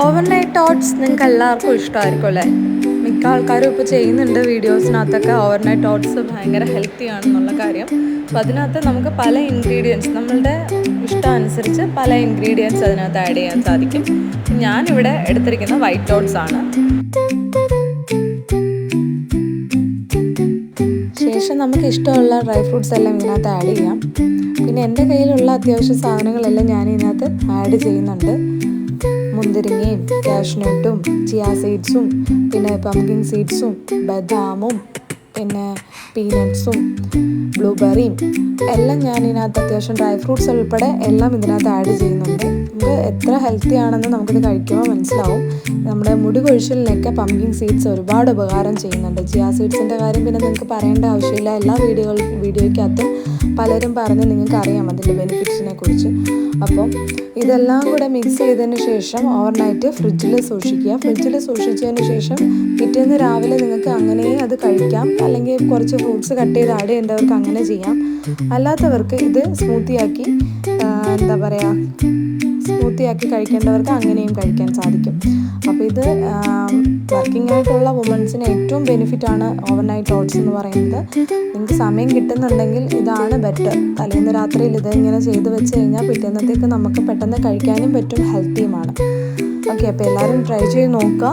Overnight oats നിങ്ങൾക്ക് എല്ലാവർക്കും ഇഷ്ടമായിരിക്കും അല്ലേ? മിക്ക ആൾക്കാരും ഇപ്പോൾ ചെയ്യുന്നുണ്ട് വീഡിയോസിനകത്തൊക്കെ. ഓവർനൈറ്റ് ഓട്സ് ഭയങ്കര ഹെൽത്തി ആണെന്നുള്ള കാര്യം. അപ്പോൾ അതിനകത്ത് നമുക്ക് പല ഇൻഗ്രീഡിയൻസ്, നമ്മളുടെ ഇഷ്ടം അനുസരിച്ച് പല ഇൻഗ്രീഡിയൻസ് അതിനകത്ത് ആഡ് ചെയ്യാൻ സാധിക്കും. ഞാനിവിടെ എടുത്തിരിക്കുന്ന വൈറ്റ് ഓട്സ് ആണ്. ശേഷം നമുക്ക് ഇഷ്ടമുള്ള ഡ്രൈ ഫ്രൂട്ട്സ് എല്ലാം ഇതിനകത്ത് ആഡ് ചെയ്യാം. പിന്നെ എൻ്റെ കയ്യിലുള്ള അത്യാവശ്യ സാധനങ്ങളെല്ലാം ഞാൻ ഇതിനകത്ത് ആഡ് ചെയ്യുന്നുണ്ട്. മുന്തിരിങ്ങയും കാഷ്നട്ടും ചിയാ സീഡ്സും പിന്നെ പംകിൻ സീഡ്സും ബദാമും പിന്നെ പീനട്ട്സും ബ്ലൂബെറിയും എല്ലാം ഞാൻ ഇതിനകത്ത് അത്യാവശ്യം ഡ്രൈ ഫ്രൂട്ട്സ് ഉൾപ്പെടെ എല്ലാം ഇതിനകത്ത് ആഡ് ചെയ്യുന്നുണ്ട്. നമുക്ക് എത്ര ഹെൽത്തി ആണെന്ന് നമുക്കിത് കഴിക്കുമ്പോൾ മനസ്സിലാവും. നമ്മുടെ മുടി കൊഴിച്ചിലിനൊക്കെ പംകിൻ സീഡ്സ് ഒരുപാട് ഉപകാരം ചെയ്യുന്നുണ്ട്. ചിയാ സീഡ്സിൻ്റെ കാര്യം പിന്നെ നിങ്ങൾക്ക് പറയേണ്ട ആവശ്യമില്ല. എല്ലാ വീഡിയോയ്ക്കകത്തും പലരും പറഞ്ഞ് നിങ്ങൾക്ക് അറിയാം അതിൻ്റെ ബെനിഫിറ്റ്സിനെ കുറിച്ച്. അപ്പം ഇതെല്ലാം കൂടെ മിക്സ് ചെയ്തതിന് ശേഷം ഓവർനൈറ്റ് ഫ്രിഡ്ജിൽ സൂക്ഷിക്കുക. ഫ്രിഡ്ജിൽ സൂക്ഷിച്ചതിന് ശേഷം പിറ്റേന്ന് രാവിലെ നിങ്ങൾക്ക് അങ്ങനെ അത് കഴിക്കാം. അല്ലെങ്കിൽ കുറച്ച് ഫ്രൂട്ട്സ് കട്ട് ചെയ്ത് ആഡ് ചെയ്യേണ്ടവർക്ക് അങ്ങനെ ചെയ്യാം. അല്ലാത്തവർക്ക് ഇത് സ്മൂത്തിയാക്കി കഴിക്കേണ്ടവർക്ക് അങ്ങനെയും കഴിക്കാൻ സാധിക്കും. അപ്പോൾ ഇത് വർക്കിംഗ് ആയിട്ടുള്ള വുമൻസിന് ഏറ്റവും ബെനിഫിറ്റാണ് ഓവർനൈറ്റ് ഓട്സ് എന്ന് പറയുന്നത്. നിങ്ങൾക്ക് സമയം കിട്ടുന്നുണ്ടെങ്കിൽ ഇതാണ് ബെറ്റർ. തലേന്ന് രാത്രിയിൽ ഇത് ഇങ്ങനെ ചെയ്ത് വെച്ച് കഴിഞ്ഞാൽ പിറ്റേന്നത്തേക്ക് നമുക്ക് പെട്ടെന്ന് കഴിക്കാനും പറ്റും, ഹെൽത്തിയുമാണ്. ഓക്കെ, അപ്പോൾ എല്ലാവരും ട്രൈ ചെയ്ത് നോക്കുക.